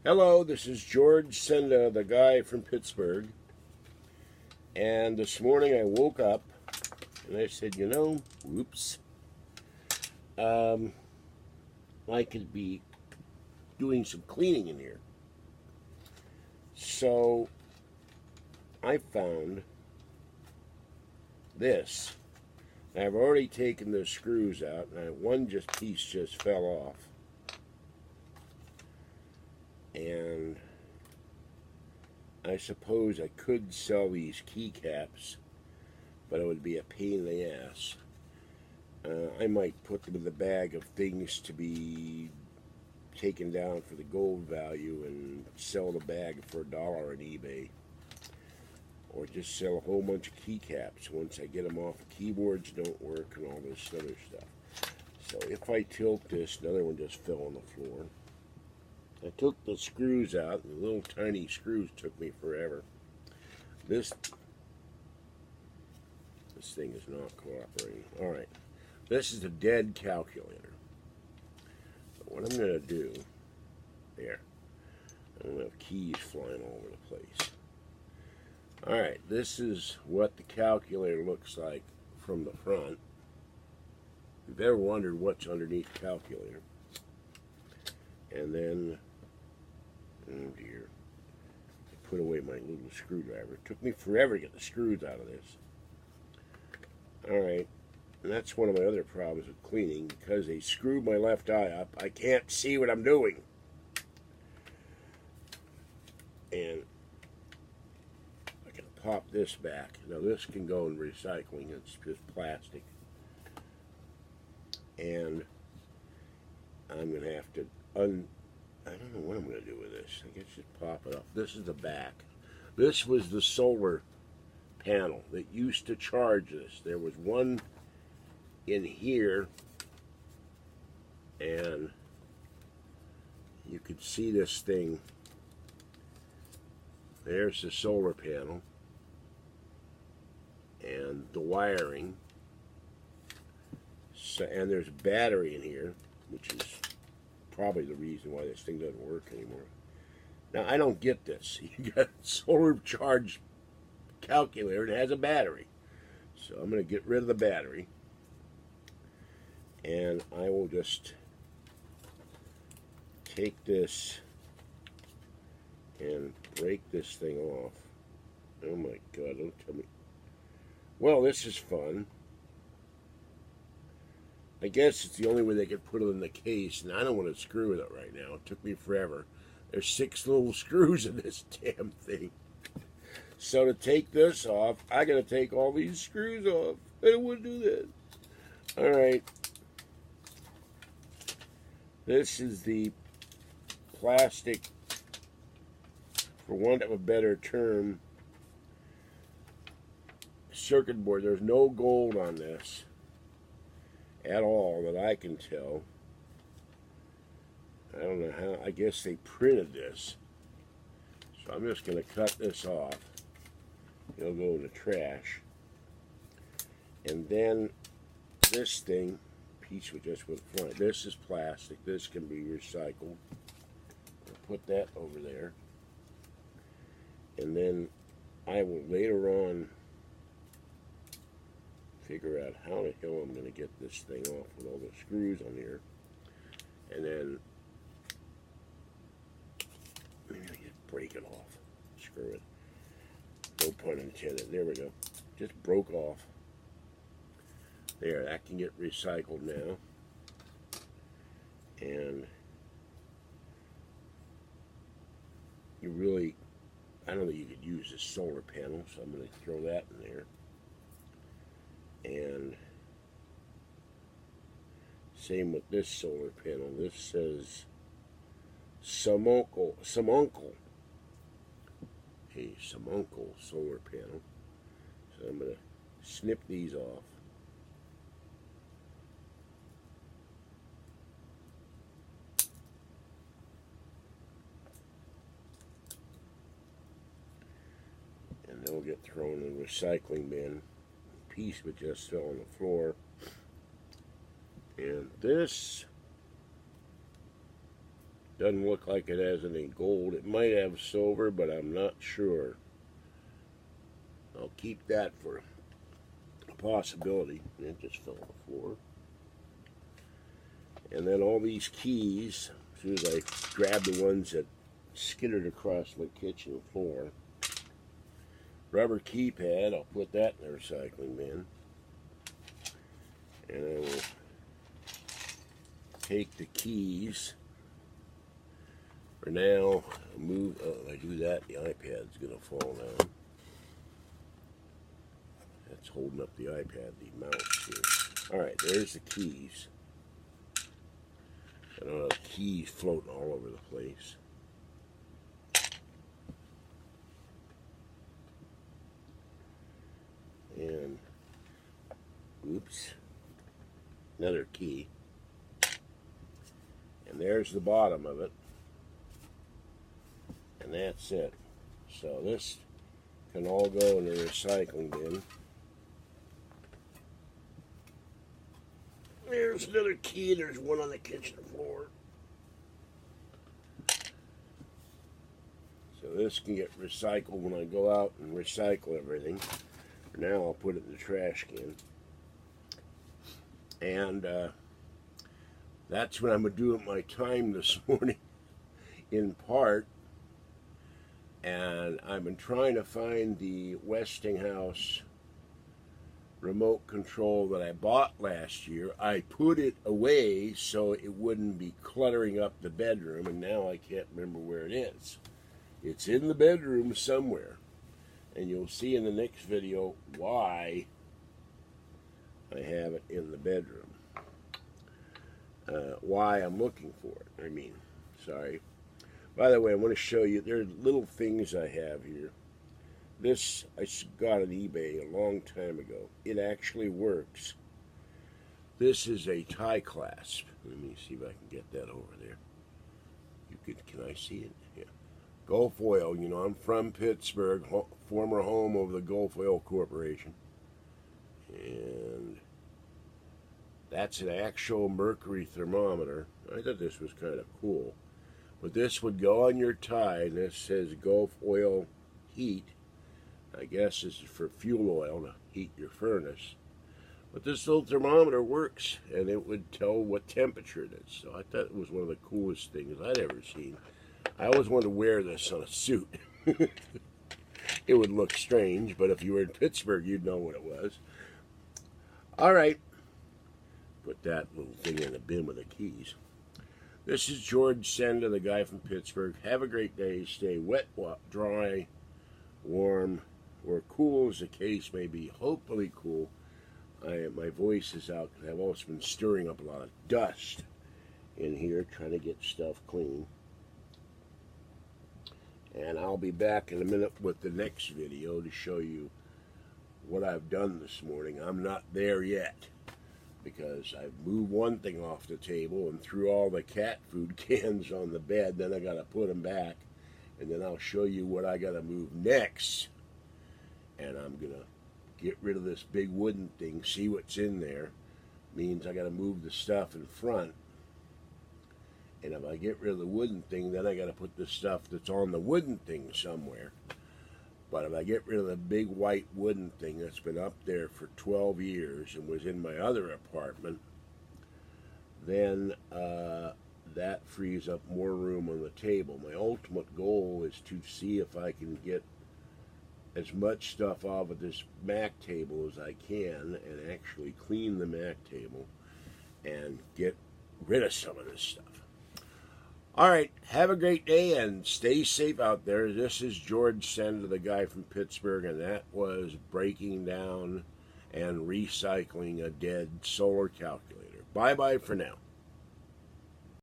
Hello, this is George Senda, the guy from Pittsburgh. And this morning I woke up and I said, whoops, I could be doing some cleaning in here. So I found this. I've already taken the screws out, and one piece just fell off. And I suppose I could sell these keycaps, but it would be a pain in the ass. I might put them in the bag of things to be taken down for the gold value and sell the bag for $1 on eBay. Or just sell a whole bunch of keycaps once I get them off. Keyboards don't work and all this other stuff. So if I tilt this, another one just fell on the floor. I took the screws out, and the little tiny screws took me forever. This thing is not cooperating. Alright, this is a dead calculator. So what I'm going to do, there, I don't have keys flying all over the place. Alright, this is what the calculator looks like from the front. If you've ever wondered what's underneath the calculator. And then, oh dear, I put away my little screwdriver. It took me forever to get the screws out of this. Alright, and that's one of my other problems with cleaning. Because they screwed my left eye up, I can't see what I'm doing. And pop this back. Now this can go in recycling. It's just plastic. And I'm going to have to I don't know what I'm going to do with this. I guess just pop it up. This is the back. This was the solar panel that used to charge this. There was one in here, and you could see this thing. There's the solar panel and the wiring. So, and there's a battery in here, which is probably the reason why this thing doesn't work anymore. Now, I don't get this. You got a solar charged calculator and it has a battery. So I'm going to get rid of the battery. And I will just take this and break this thing off. Oh my God, don't tell me. Well, this is fun. I guess it's the only way they could put it in the case, and I don't want to screw with it right now. It took me forever. There's 6 little screws in this damn thing. So to take this off, I got to take all these screws off. I don't want to do that. Alright. This is the plastic, for want of a better term, circuit board. There's no gold on this at all that I can tell. I don't know how. I guess they printed this. So I'm just going to cut this off. It'll go in the trash. And then this thing, piece with just with front. This is plastic. This can be recycled. I'll put that over there. And then I will later on figure out how the hell I'm going to get this thing off with all the screws on here. And then maybe I just break it off. Screw it. No pun intended. There we go. Just broke off. There, that can get recycled now. And you really, I don't think you could use this solar panel, so I'm going to throw that in there. And same with this solar panel. This says Simoncal, a Simoncal solar panel. So I'm going to snip these off. And they'll get thrown in the recycling bin. Piece of it just fell on the floor. And this Doesn't look like it has any gold. It might have silver, but I'm not sure. I'll keep that for a possibility. It just fell on the floor. And then all these keys, as soon as I grab the ones that skittered across my kitchen floor. Rubber keypad, I'll put that in the recycling bin. And I will take the keys. For now, move. Oh, if I do that, the iPad's going to fall down. That's holding up the iPad, the mouse here. Alright, there's the keys. I don't know, keys floating all over the place. And, oops, another key. And there's the bottom of it. And that's it. So this can all go in the recycling bin. There's another key. There's one on the kitchen floor. So this can get recycled when I go out and recycle everything. For now, I'll put it in the trash can. And that's what I'm going to do at my time this morning, in part. And I've been trying to find the Westinghouse remote control that I bought last year. I put it away so it wouldn't be cluttering up the bedroom, and now I can't remember where it is. It's in the bedroom somewhere, and you'll see in the next video why I have it in the bedroom. Why I'm looking for it, I mean, sorry. By the way, I want to show you, there are little things I have here. This I got on eBay a long time ago. It actually works. This is a tie clasp. Let me see if I can get that over there. Can I see it? Yeah. Gulf Oil. You know, I'm from Pittsburgh, former home of the Gulf Oil Corporation. And that's an actual mercury thermometer. I thought this was kind of cool. But this would go on your tie, and this says Gulf Oil Heat. I guess this is for fuel oil to heat your furnace. But this little thermometer works, and it would tell what temperature it is. So I thought it was one of the coolest things I'd ever seen. I always wanted to wear this on a suit. It would look strange, but if you were in Pittsburgh, you'd know what it was. All right. Put that little thing in the bin with the keys. This is George Senda, the guy from Pittsburgh. Have a great day. Stay wet, dry, warm, or cool as the case may be. Hopefully cool. My voice is out because I've also been stirring up a lot of dust in here, trying to get stuff clean. And I'll be back in a minute with the next video to show you what I've done this morning. I'm not there yet, because I've moved one thing off the table and threw all the cat food cans on the bed. Then I got to put them back, and then I'll show you what I got to move next. And I'm going to get rid of this big wooden thing, see what's in there. Means I got to move the stuff in front. And if I get rid of the wooden thing, then I got to put the stuff that's on the wooden thing somewhere. But if I get rid of the big white wooden thing that's been up there for 12 years and was in my other apartment, then that frees up more room on the table. My ultimate goal is to see if I can get as much stuff off of this Mac table as I can and actually clean the Mac table and get rid of some of this stuff. All right, have a great day and stay safe out there. This is George Senda, the guy from Pittsburgh, and that was breaking down and recycling a dead solar calculator. Bye-bye for now.